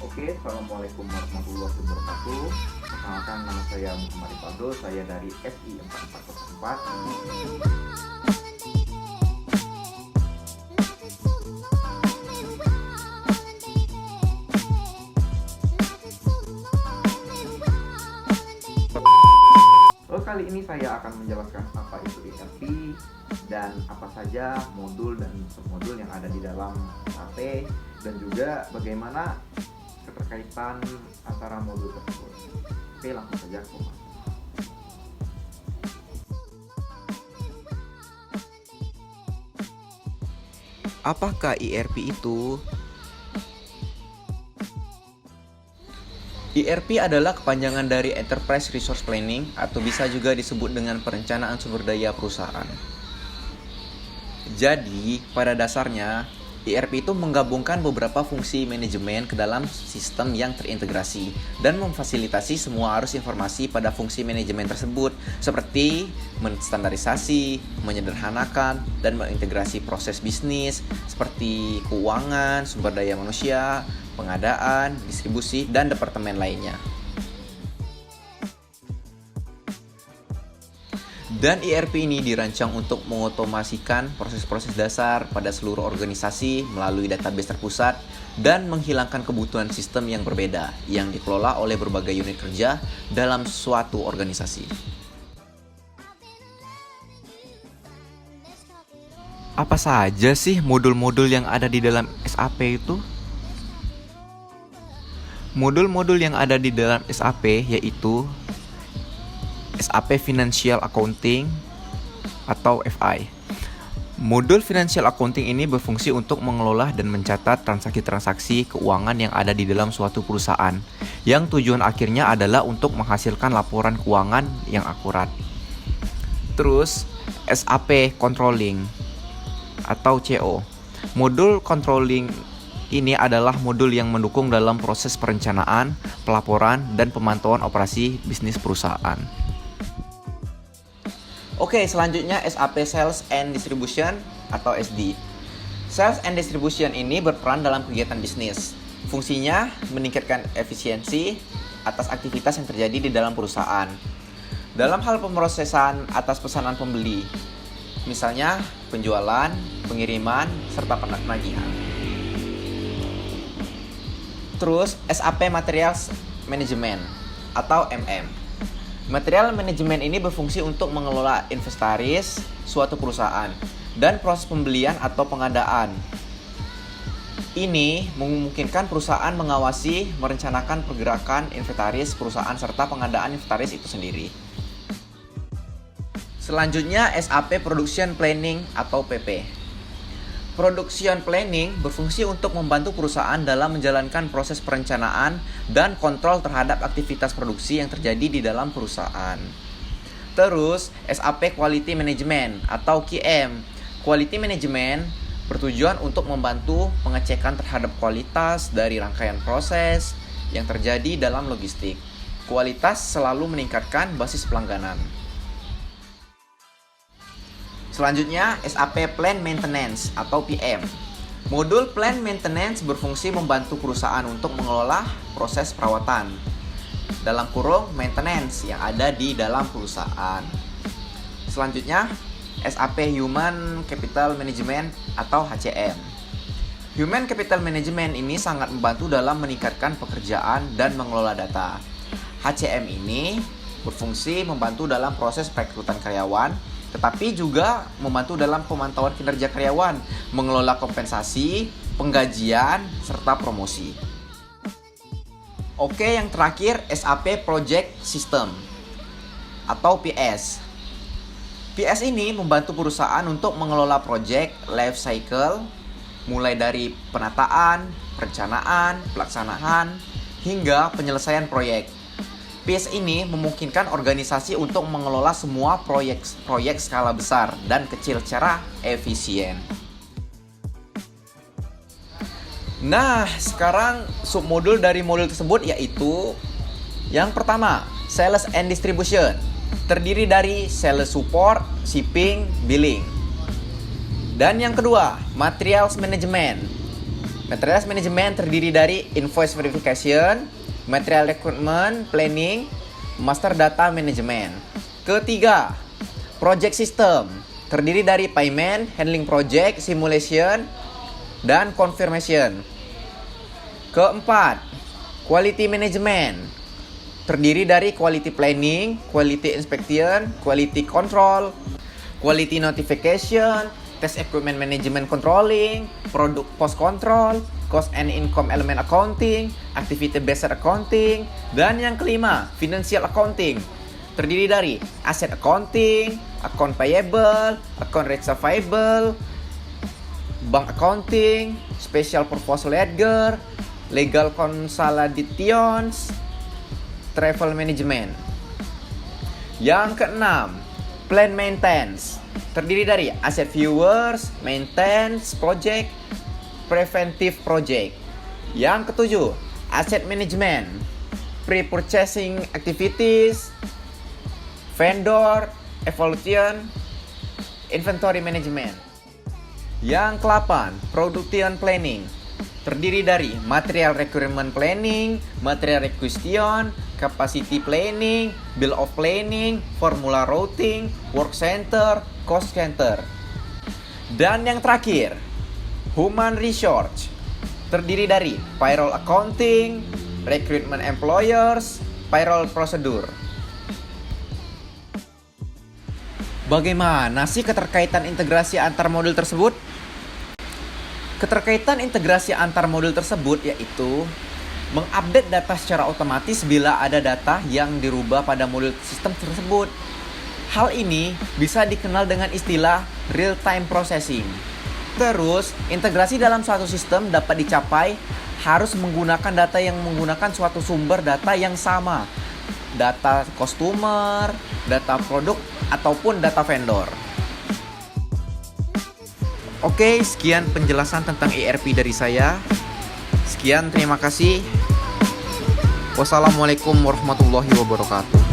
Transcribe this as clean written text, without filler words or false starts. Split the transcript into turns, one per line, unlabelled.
Oke, Assalamualaikum warahmatullahi wabarakatuh. Perkenalkan, nama saya Muhammad Rivaldo, saya dari SI 4404. Kali ini saya akan menjelaskan apa itu ERP dan apa saja modul dan submodul yang ada di dalam SAP, dan juga bagaimana keterkaitan antara modul tersebut. Oke, langsung saja ke pembahasan.
Apakah ERP itu? ERP adalah kepanjangan dari Enterprise Resource Planning atau bisa juga disebut dengan perencanaan sumber daya perusahaan. Jadi, pada dasarnya, ERP itu menggabungkan beberapa fungsi manajemen ke dalam sistem yang terintegrasi dan memfasilitasi semua arus informasi pada fungsi manajemen tersebut, seperti menstandarisasi, menyederhanakan, dan mengintegrasi proses bisnis seperti keuangan, sumber daya manusia, pengadaan, distribusi, dan departemen lainnya. Dan ERP ini dirancang untuk mengotomasikan proses-proses dasar pada seluruh organisasi melalui database terpusat dan menghilangkan kebutuhan sistem yang berbeda yang dikelola oleh berbagai unit kerja dalam suatu organisasi. Apa saja sih modul-modul yang ada di dalam SAP itu? Modul-modul yang ada di dalam SAP yaitu SAP Financial Accounting atau FI. Modul Financial Accounting ini berfungsi untuk mengelola dan mencatat transaksi-transaksi keuangan yang ada di dalam suatu perusahaan, yang tujuan akhirnya adalah untuk menghasilkan laporan keuangan yang akurat. Terus, SAP Controlling atau CO. Modul Controlling ini adalah modul yang mendukung dalam proses perencanaan, pelaporan, dan pemantauan operasi bisnis perusahaan. Oke, selanjutnya SAP Sales and Distribution atau SD. Sales and Distribution ini berperan dalam kegiatan bisnis. Fungsinya meningkatkan efisiensi atas aktivitas yang terjadi di dalam perusahaan. Dalam hal pemrosesan atas pesanan pembeli, misalnya penjualan, pengiriman, serta penagihan. Terus SAP Materials Management atau MM. Material manajemen ini berfungsi untuk mengelola inventaris suatu perusahaan dan proses pembelian atau pengadaan. Ini memungkinkan perusahaan mengawasi, merencanakan pergerakan inventaris perusahaan serta pengadaan inventaris itu sendiri. Selanjutnya SAP Production Planning atau PP. Production Planning berfungsi untuk membantu perusahaan dalam menjalankan proses perencanaan dan kontrol terhadap aktivitas produksi yang terjadi di dalam perusahaan. Terus, SAP Quality Management atau QM. Quality Management bertujuan untuk membantu pengecekan terhadap kualitas dari rangkaian proses yang terjadi dalam logistik. Kualitas selalu meningkatkan basis pelangganan. Selanjutnya, SAP Plant Maintenance atau PM. Modul Plant Maintenance berfungsi membantu perusahaan untuk mengelola proses perawatan dalam kurung maintenance yang ada di dalam perusahaan. Selanjutnya, SAP Human Capital Management atau HCM. Human Capital Management ini sangat membantu dalam meningkatkan pekerjaan dan mengelola data. HCM ini berfungsi membantu dalam proses perekrutan karyawan, tetapi juga membantu dalam pemantauan kinerja karyawan, mengelola kompensasi, penggajian, serta promosi. Oke, yang terakhir SAP Project System atau PS. PS ini membantu perusahaan untuk mengelola project life cycle, mulai dari penataan, perencanaan, pelaksanaan, hingga penyelesaian proyek. PS ini memungkinkan organisasi untuk mengelola semua proyek skala besar dan kecil secara efisien. Nah, sekarang submodul dari modul tersebut yaitu yang pertama, Sales and Distribution. Terdiri dari Sales Support, Shipping, Billing. Dan yang kedua, Materials Management. Materials management terdiri dari invoice verification, material recruitment, planning, master data management. Ketiga, project system terdiri dari payment, handling project, simulation, dan confirmation. Keempat, quality management terdiri dari quality planning, quality inspection, quality control, quality notification, test equipment management controlling, product cost control, cost and income element accounting, activity based accounting, dan yang kelima, financial accounting terdiri dari asset accounting, account payable, account receivable, bank accounting, special purpose ledger, legal consolidations, travel management. Yang keenam, plan maintenance terdiri dari asset viewers, maintenance project, preventive project. Yang ketujuh, asset management, pre-purchasing activities, vendor evaluation, inventory management. Yang ke-8, production planning terdiri dari material requirement planning, material requisition, capacity planning, bill of planning, formula routing, work center, cost center. Dan yang terakhir, human resource terdiri dari payroll accounting, recruitment employers, payroll procedure. Bagaimana sih keterkaitan integrasi antar modul tersebut? Keterkaitan integrasi antar modul tersebut yaitu mengupdate data secara otomatis bila ada data yang dirubah pada modul sistem tersebut. Hal ini bisa dikenal dengan istilah real-time processing. Terus, integrasi dalam suatu sistem dapat dicapai harus menggunakan data yang menggunakan suatu sumber data yang sama. Data customer, data produk, ataupun data vendor. Oke, sekian penjelasan tentang ERP dari saya. Sekian, terima kasih. Wassalamualaikum warahmatullahi wabarakatuh.